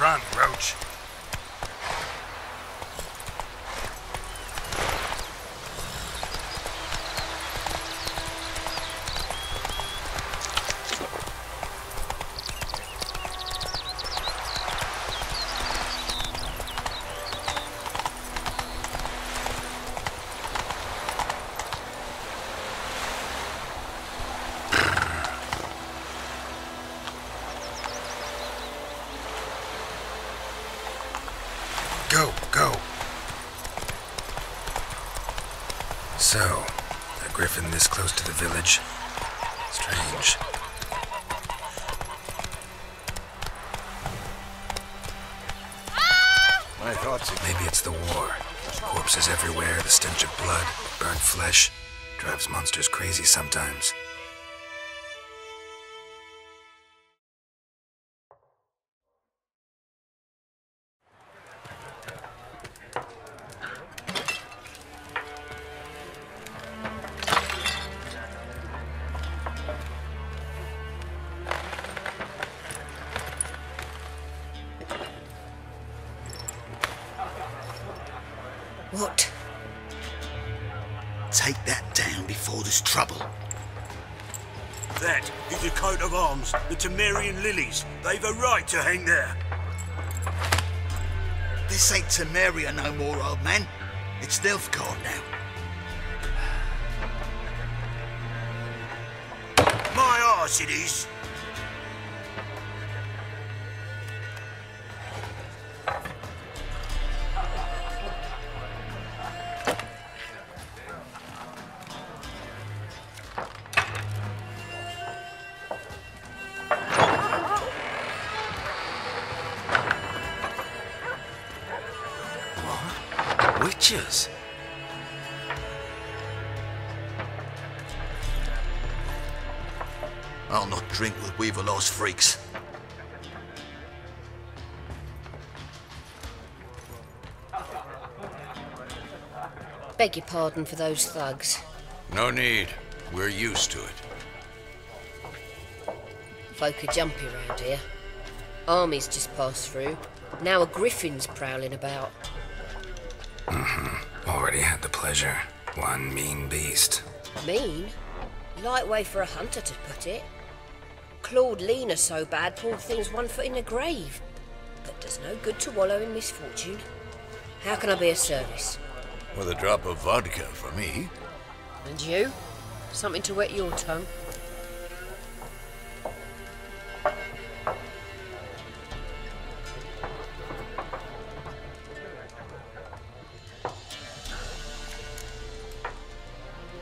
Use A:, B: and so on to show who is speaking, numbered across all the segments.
A: Run, Roach. Go. So, a griffin this close to the village? Strange.
B: My thoughts.
A: Maybe it's the war. Corpses everywhere, the stench of blood, burnt flesh. Drives monsters crazy sometimes.
C: What?
D: Take that down before there's trouble.
B: That is a coat of arms, the Temerian lilies. They've a right to hang there.
D: This ain't Temeria no more, old man. It's Nilfgaard now.
B: My arse it is.
A: Witches?
D: I'll not drink with Weaverlaw's freaks.
C: Beg your pardon for those thugs.
B: No need. We're used to it.
C: Folk are jumpy round here. Armies just passed through. Now a griffin's prowling about.
A: Already had the pleasure. One mean beast.
C: Mean? Light way for a hunter to put it. Clawed Lena so bad, poor thing's 1 foot in the grave. But does no good to wallow in misfortune. How can I be of service?
B: With a drop of vodka for me.
C: And you? Something to wet your tongue?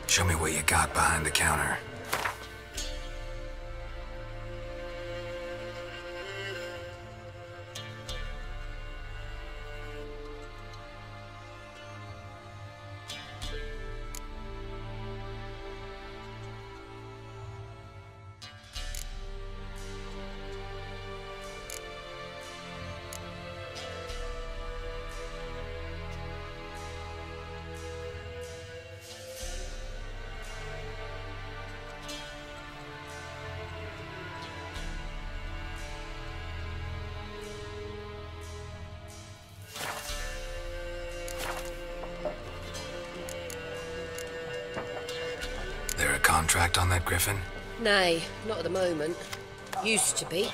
A: Show me what you got behind the counter. There a contract on that griffin?
C: Nay, not at the moment. Used to be.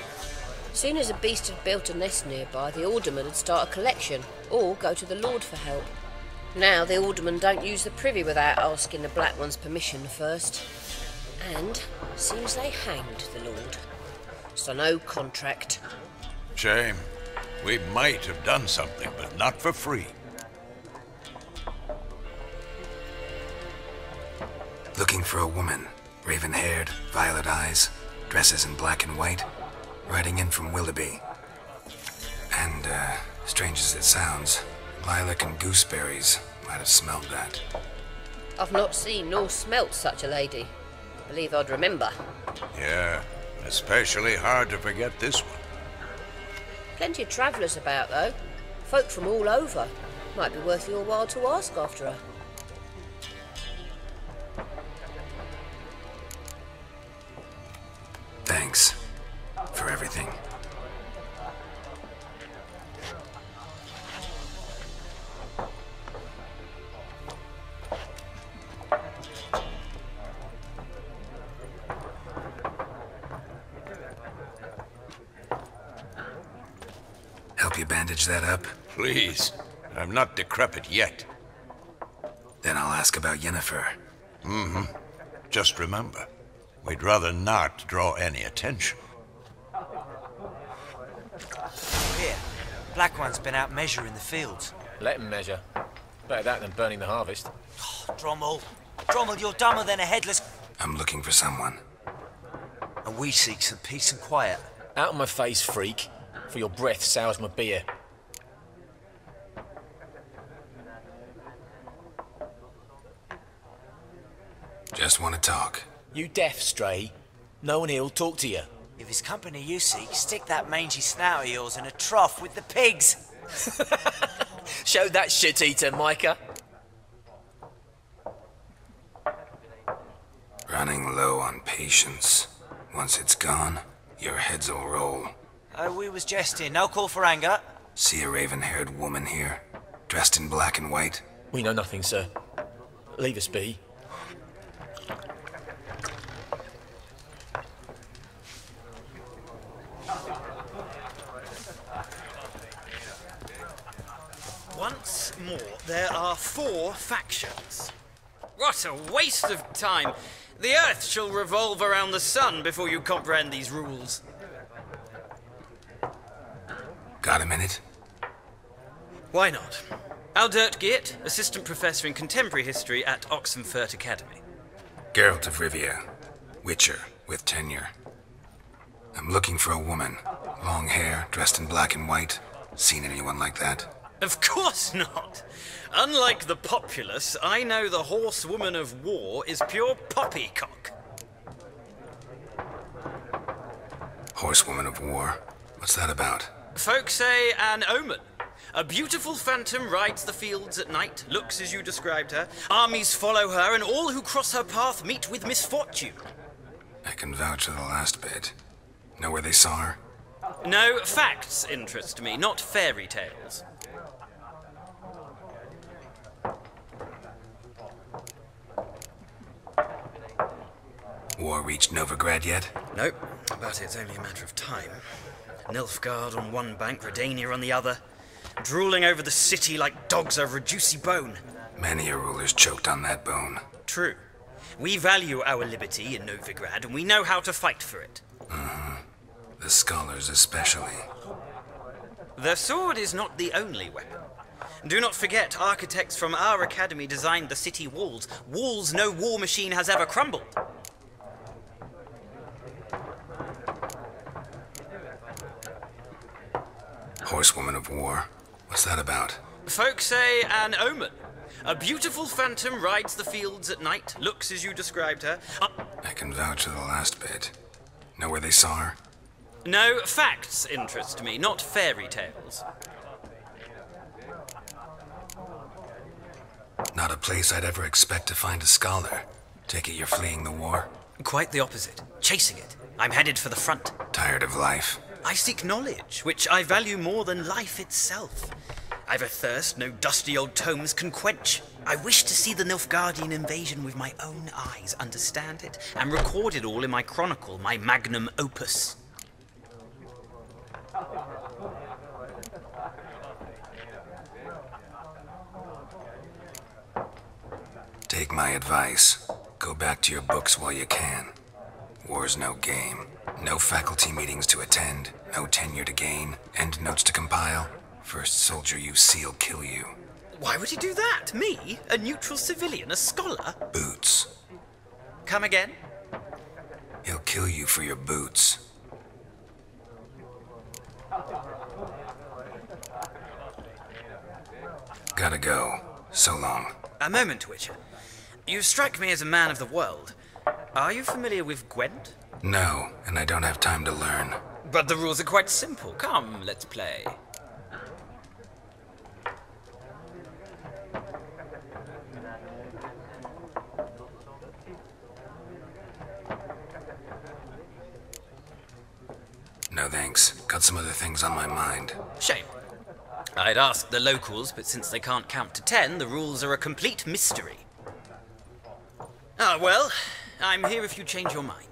C: Soon as a beast had built a nest nearby, the alderman would start a collection, or go to the Lord for help. Now the alderman don't use the privy without asking the Black One's permission first. And seems they hanged the Lord. So no contract.
B: Shame. We might have done something, but not for free.
A: Looking for a woman. Raven-haired, violet eyes, dresses in black and white. Riding in from Willoughby. And, strange as it sounds, lilac and gooseberries might have smelled that.
C: I've not seen nor smelt such a lady. Believe I'd remember.
B: Yeah, especially hard to forget this one.
C: Plenty of travellers about, though. Folk from all over. Might be worth your while to ask after her.
A: Thanks for everything. Help you bandage that up?
B: Please. I'm not decrepit yet.
A: Then I'll ask about Yennefer.
B: Just remember, we'd rather not draw any attention.
E: Here, Black One's been out measuring the fields.
F: Let him measure. Better that than burning the harvest.
E: Oh, Drommel, you're dumber than a headless...
A: I'm looking for someone.
E: And we seek some peace and quiet.
F: Out of my face, freak. For your breath sours my beer.
A: Just want to talk.
F: You deaf, Stray? No one here'll talk to you.
E: If it's company you seek, stick that mangy snout of yours in a trough with the pigs.
F: Show that shit-eater, Micah.
A: Running low on patience. Once it's gone, your heads'll roll.
E: Oh, we was jesting. No call for anger.
A: See a raven-haired woman here, dressed in black and white?
F: We know nothing, sir. Leave us be.
G: Once more, there are 4 factions. What a waste of time! The Earth shall revolve around the sun before you comprehend these rules.
A: Got a minute?
G: Why not? Aldert Geert, Assistant Professor in Contemporary History at Oxenfurt Academy.
A: Geralt of Rivia. Witcher, with tenure. I'm looking for a woman. Long hair, dressed in black and white. Seen anyone like that?
G: Of course not! Unlike the populace, I know the horsewoman of war is pure poppycock.
A: Horsewoman of war? What's that about?
G: Folk say an omen. A beautiful phantom rides the fields at night, looks as you described her. Armies follow her, and all who cross her path meet with misfortune.
A: I can vouch for the last bit. Know where they saw her?
G: No, facts interest me, not fairy tales.
A: War reached Novigrad yet?
G: Nope, but it's only a matter of time. Nilfgaard on one bank, Redania on the other, drooling over the city like dogs over a juicy bone.
A: Many a ruler's choked on that bone.
G: True. We value our liberty in Novigrad, and we know how to fight for it.
A: The scholars especially.
G: The sword is not the only weapon. Do not forget, architects from our academy designed the city walls. Walls no war machine has ever crumbled.
A: Horsewoman of war? What's that about?
G: Folk say an omen. A beautiful phantom rides the fields at night, looks as you described her.
A: I can vouch for the last bit. Know where they saw her?
G: No, facts interest me, not fairy tales.
A: Not a place I'd ever expect to find a scholar. Take it you're fleeing the war?
G: Quite the opposite. Chasing it. I'm headed for the front.
A: Tired of life?
G: I seek knowledge, which I value more than life itself. I've a thirst no dusty old tomes can quench. I wish to see the Nilfgaardian invasion with my own eyes, understand it, and record it all in my chronicle, my magnum opus.
A: Take my advice. Go back to your books while you can. War's no game. No faculty meetings to attend, no tenure to gain, end notes to compile. First soldier you see'll kill you.
G: Why would he do that? Me? A neutral civilian? A scholar?
A: Boots.
G: Come again?
A: He'll kill you for your boots. Gotta go. So long.
G: A moment, Witcher. You strike me as a man of the world. Are you familiar with Gwent?
A: No, and I don't have time to learn.
G: But the rules are quite simple. Come, let's play.
A: No thanks. Got some other things on my mind.
G: Shame. I'd ask the locals, but since they can't count to 10, the rules are a complete mystery. Ah, well, I'm here if you change your mind.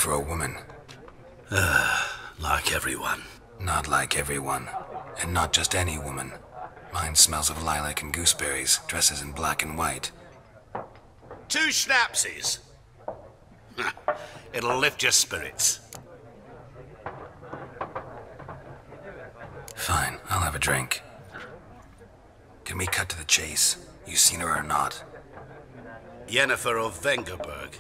A: for a woman.
D: Like everyone.
A: Not like everyone. And not just any woman. Mine smells of lilac and gooseberries, dresses in black and white.
D: 2 schnapsies. It'll lift your spirits.
A: Fine, I'll have a drink. Can we cut to the chase? You seen her or not?
D: Yennefer of Vengerberg.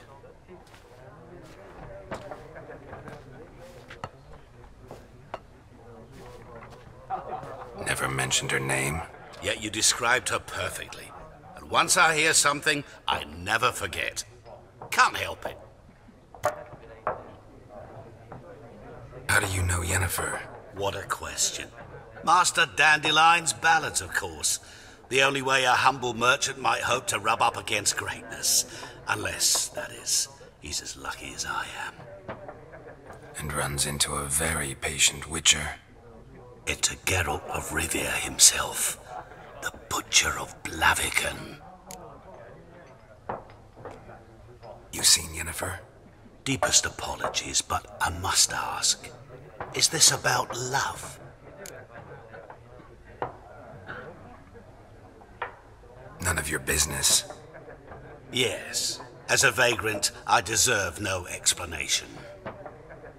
A: Never mentioned her name.
D: Yet you described her perfectly. And once I hear something, I never forget. Can't help it.
A: How do you know Yennefer?
D: What a question. Master Dandelion's ballads, of course. The only way a humble merchant might hope to rub up against greatness. Unless, that is, he's as lucky as I am.
A: And runs into a very patient witcher.
D: It's a Geralt of Rivia himself. The Butcher of Blaviken.
A: You seen Yennefer?
D: Deepest apologies, but I must ask. Is this about love?
A: None of your business.
D: Yes. As a vagrant, I deserve no explanation.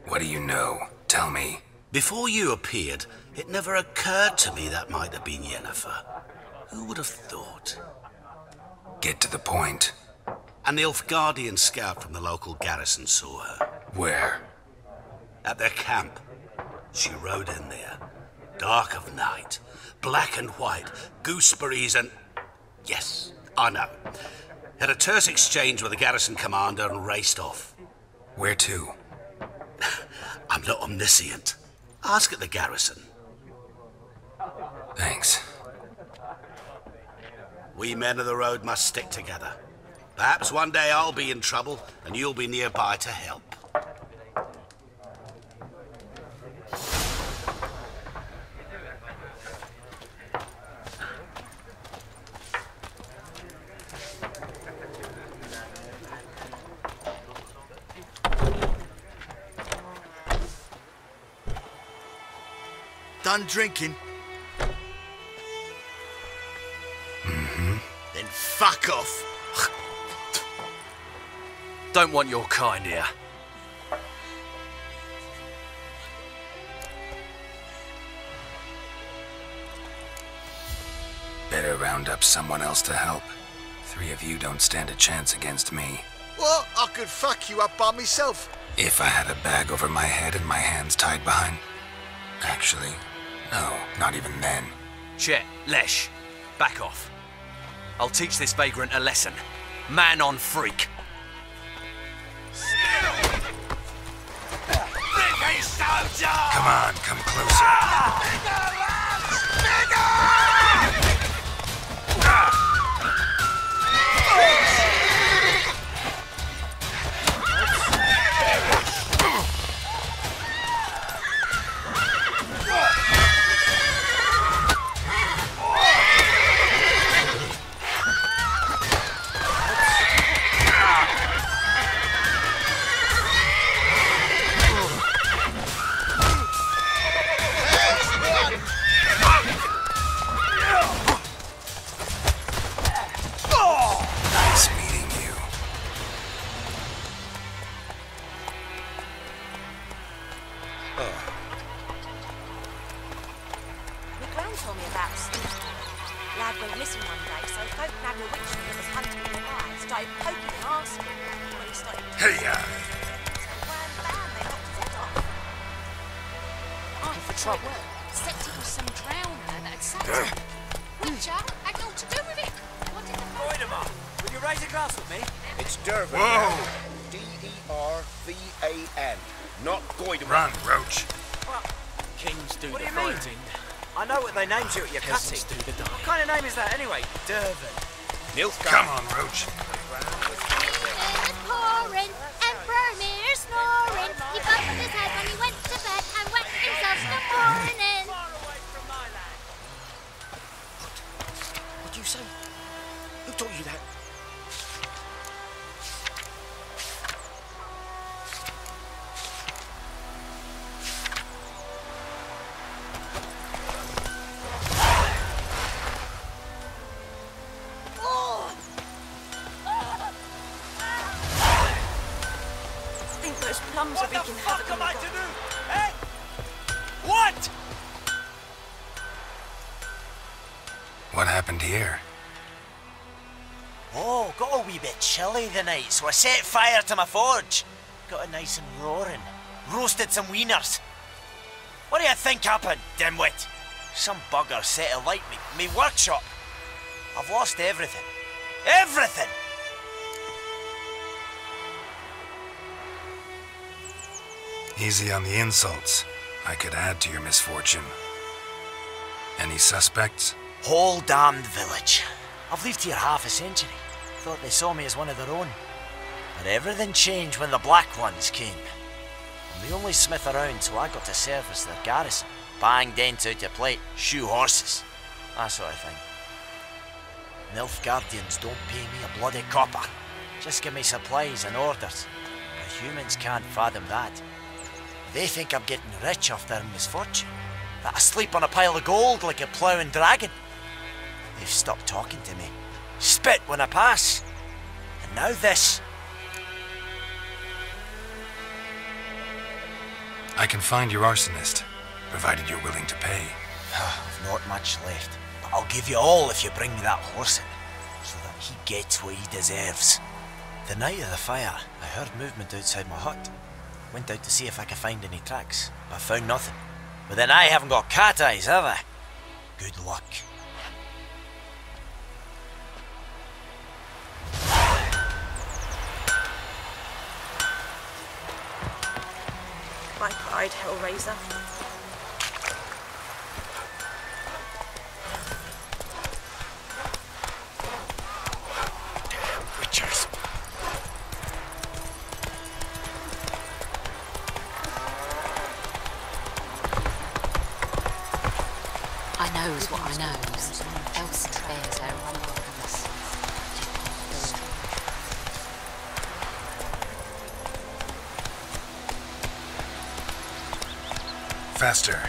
A: What do you know? Tell me.
D: Before you appeared, it never occurred to me that might have been Yennefer. Who would have thought?
A: Get to the point.
D: An Nilfgaardian scout from the local garrison saw her.
A: Where?
D: At their camp. She rode in there. Dark of night. Black and white. Gooseberries and... Yes, I know. Had a terse exchange with the garrison commander and raced off.
A: Where to?
D: I'm not omniscient. Ask at the garrison.
A: Thanks.
D: We men of the road must stick together. Perhaps one day I'll be in trouble and you'll be nearby to help.
H: Done drinking?
A: Mm-hmm.
H: Then fuck off.
F: Don't want your kind here.
A: Better round up someone else to help. 3 of you don't stand a chance against me.
H: What? I could fuck you up by myself.
A: If I had a bag over my head and my hands tied behind... Actually, no, not even then.
F: Chet, Lesh, back off. I'll teach this vagrant a lesson. Man on freak.
A: Come on, come closer. Nice meeting you.
I: My gran told me about Steve. Lad went missing one day, so folk nagged a witch that was hunting in the night, started poking and asking. When he started
A: Hey,
I: wham bam, they knocked his head off. I
F: for trouble.
I: Except it was some drowner that had sacked him. Witcher had naught to do with it. What did the
E: Goidemar, will you raise a glass with me?
J: It's Dervan.
A: Whoa!
J: D-E-R-V-A-N. Not Goidemar.
A: Run, Roach.
E: Well,
F: Kings do
E: what
F: the
E: do you mean?
F: fighting.
E: I know what they named you at your cutting.
F: Peasants do the dying.
E: What kind of name is that anyway? Dervan.
J: Nilfgaard.
A: Come on, Roach.
I: pouring and Vermeer snoring. He bumped his head when he went to bed and wet himself in the morning.
F: What do you say? Who taught you that?
I: plums are wreaking havoc on the garden.
E: Eh? What?
A: What happened here?
E: Oh, got a wee bit chilly the night, so I set fire to my forge. Got it nice and roaring. Roasted some wieners. What do you think happened, dimwit? Some bugger set alight me workshop. I've lost everything. Everything!
A: Easy on the insults. I could add to your misfortune. Any suspects?
E: Whole damned village. I've lived here half a century. Thought they saw me as one of their own. But everything changed when the Black Ones came. I'm the only smith around, so I got to service their garrison. Bang dents out your plate, shoe horses. That sort of thing. Nilfgaardians don't pay me a bloody copper. Just give me supplies and orders. But humans can't fathom that. They think I'm getting rich off their misfortune. That I sleep on a pile of gold like a ploughing dragon. They've stopped talking to me. Spit when I pass. And now this.
A: I can find your arsonist, provided you're willing to pay.
E: I've not much left, but I'll give you all if you bring me that horse in, so that he gets what he deserves. The night of the fire, I heard movement outside my hut. Went out to see if I could find any tracks, but found nothing. But then I haven't got cat eyes, have I? Good luck.
I: My pride, Hellraiser.
E: Damn witchers.
K: I knows what I knows. Else bears our wrongs.
A: Faster.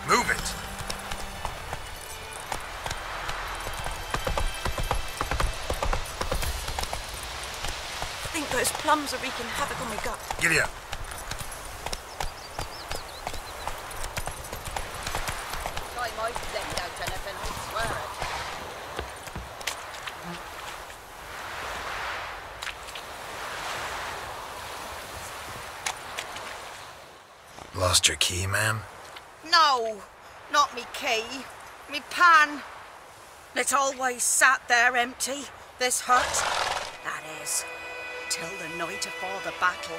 A: Move it.
I: I think those plums are wreaking havoc on my gut.
A: Giddy up.
C: Time I've left out anything, I swear it.
A: Lost your key, ma'am?
L: No, not me key. Me pan. It's always sat there empty, this hut. That is, till the night afore the battle.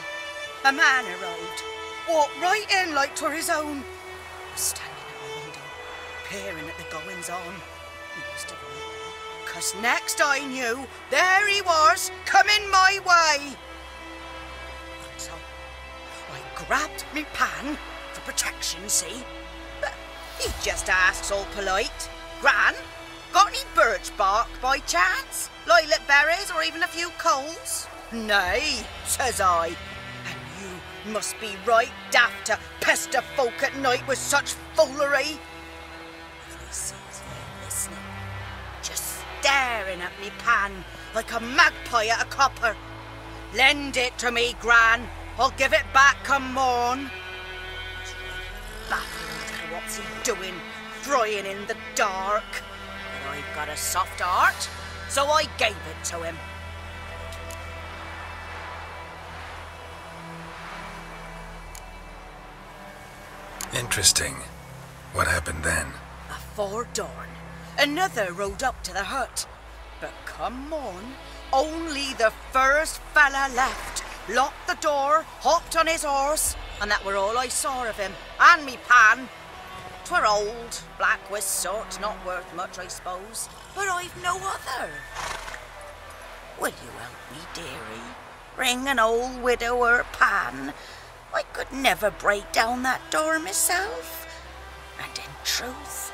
L: A man arrived, walked right in like 'twere his own. Was standing at my window, peering at the goings-on. He must have known, 'cause next I knew, there he was, coming my way. And so, I grabbed me pan, for protection, see? But he just asks all polite, Gran, got any birch bark by chance? Lilac berries or even a few coals? Nay, says I. And you must be right daft to pester folk at night with such foolery. And he sees me listening, just staring at me pan like a magpie at a copper. Lend it to me, Gran. I'll give it back come morn. He's right baffled at what's he doing, frying in the dark. But I've got a soft heart, so I gave it to him.
A: Interesting. What happened then?
L: Afore dawn, another rode up to the hut. But come on, only the first fella left. Locked the door, hopped on his horse, and that were all I saw of him, and me pan. 'Twere old, black-wist sort, not worth much, I suppose, but I've no other. Will you help me, dearie? Bring an old widower pan. I could never break down that door myself. And in truth,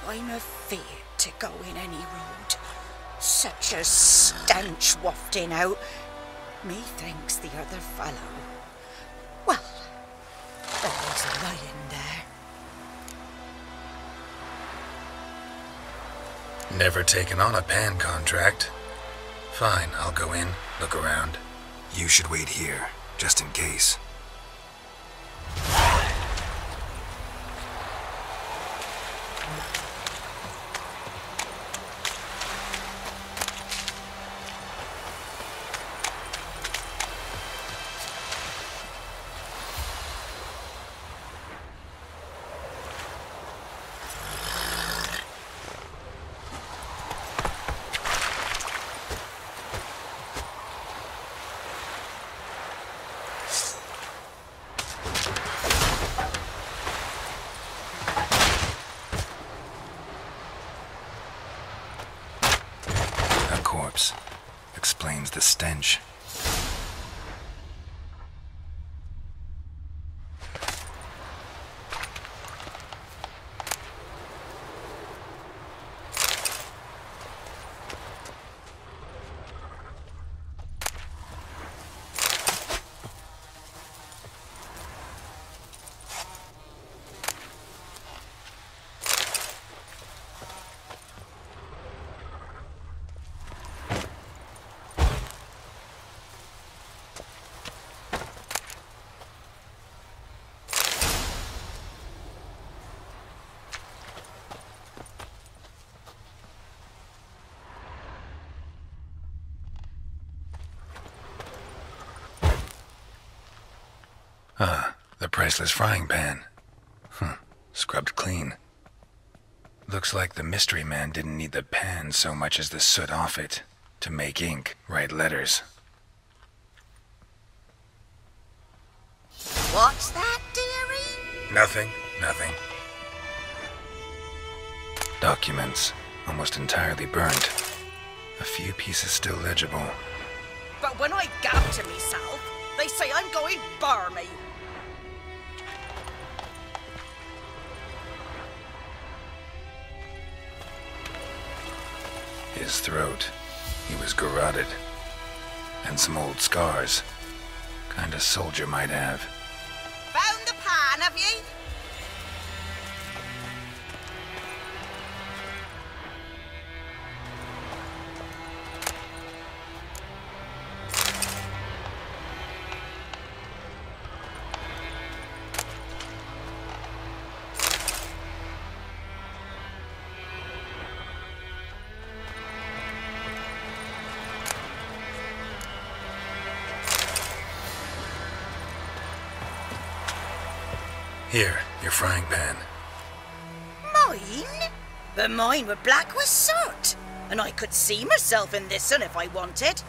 L: I'm afeard to go in any road. Such a stench wafting out. Methinks the other fellow. Well, there's a lying there.
A: Never taken on a pan contract. Fine, I'll go in, look around. You should wait here, just in case. Explains the stench. The priceless frying pan. Scrubbed clean. Looks like the mystery man didn't need the pan so much as the soot off it to make ink, write letters.
L: What's that, dearie?
A: Nothing. Documents, almost entirely burnt. A few pieces still legible.
L: But when I gab to myself, they say I'm going barmy.
A: His throat. He was garroted. And some old scars. Kind a soldier might have.
L: Found the pan, have ye?
A: Here, your frying pan.
L: Mine? But mine were black with soot, and I could see myself in this one if I wanted.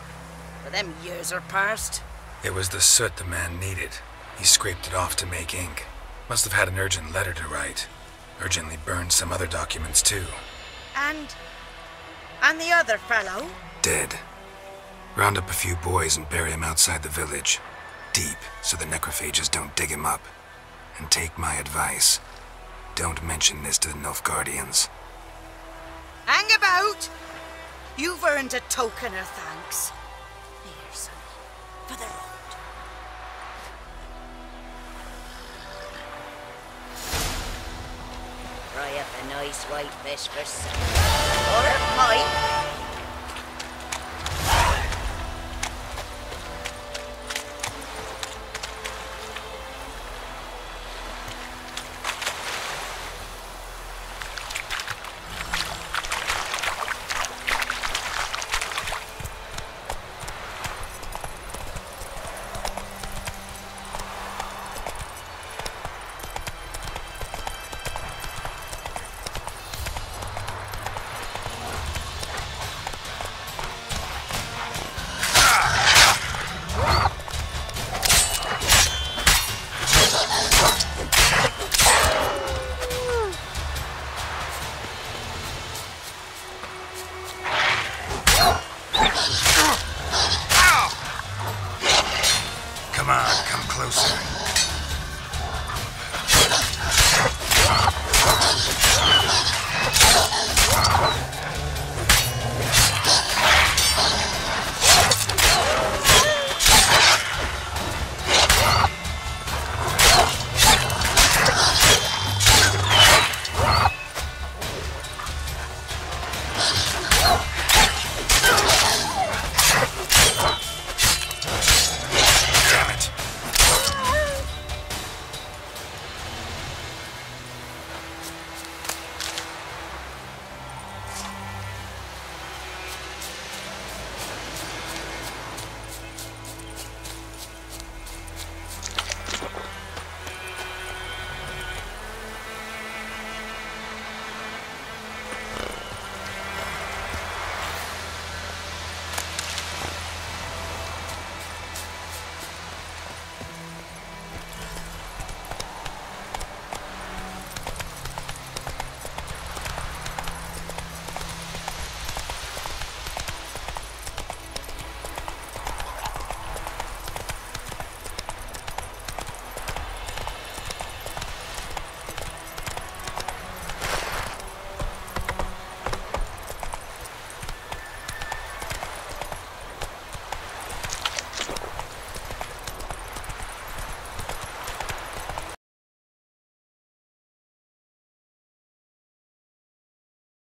L: But them years are past.
A: It was the soot the man needed. He scraped it off to make ink. Must have had an urgent letter to write. Urgently burned some other documents too.
L: And the other fellow?
A: Dead. Round up a few boys and bury him outside the village. Deep, so the necrophages don't dig him up. And take my advice. Don't mention this to the Nilfgaardians.
L: Hang about! You've earned a token of thanks. Here, sonny, for the road. Fry up a nice white fish for supper. Or a pipe.